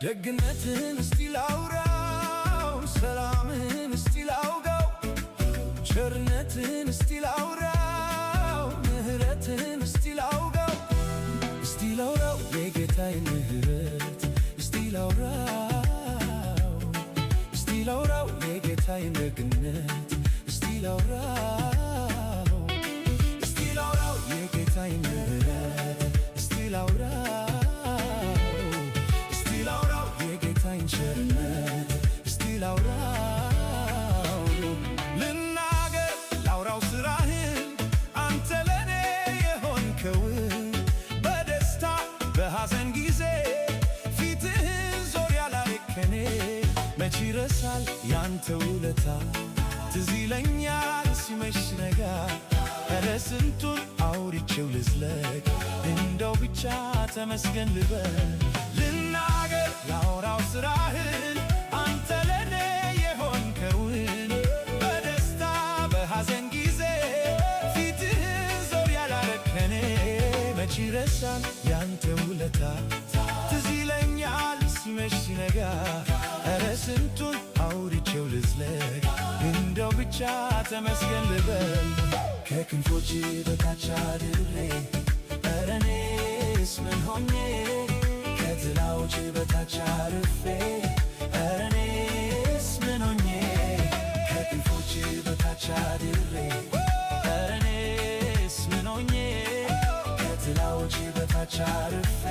ደግነትን እስቲ ላውራው፣ ሰላምን እስቲ ላውጋው፣ ቸርነትን እስቲ ላውራው፣ ምህረትን እስቲ ላውጋው፣ እስቲ ላውራው የጌታዬን ምህረት እስቲ ላውራው፣ እስቲ ላውራው የጌታዬን ደግነት እስቲ ላውራው፣ እስቲ ላውራው የጌታዬን ምህረት እስቲ ላውራው፣ ቸርነት እስቲ ላውራው። ልናገር ላውራው ስራህን አንተ ለኔ የሆንከውን፣ በደስታ በሐዘን ጊዜ ፊትህን ዞር ያላረከኔ፣ መች ይረሳል ያንተ ውለታ ትዝ ይለኛል ሲመሽ ነጋ። ኧረ ስንቱን አውርቼው ልዝለቅ እንደው ብቻ ተመስገን ልበል። ልናገር ላውራው ስራህን አንተ ለኔ የሆንከውን፣ በደስታ በሐዘን ጊዜ ፊትህን ዞር ያላረከኔ፣ መች ይረሳል ያንተ ውለታ ትዝ ይለኛል ሲመሽ ሲነጋ። ኧረ ስንቱን አውርቼው ልዝለቅ እንደው ብቻ ተመስገን ልበል። ከክንፎች በታች አድሬ ኧረ እኔስ ምን ሆኜ፣ ከጥላዎች በታች አርፌ ኧረ እኔስ ምን ሆኜ፣ ከክንፎች በታች አድሬ ኧረ እኔስ ምን ሆኜ፣ ከጥላዎች በታች አርፌ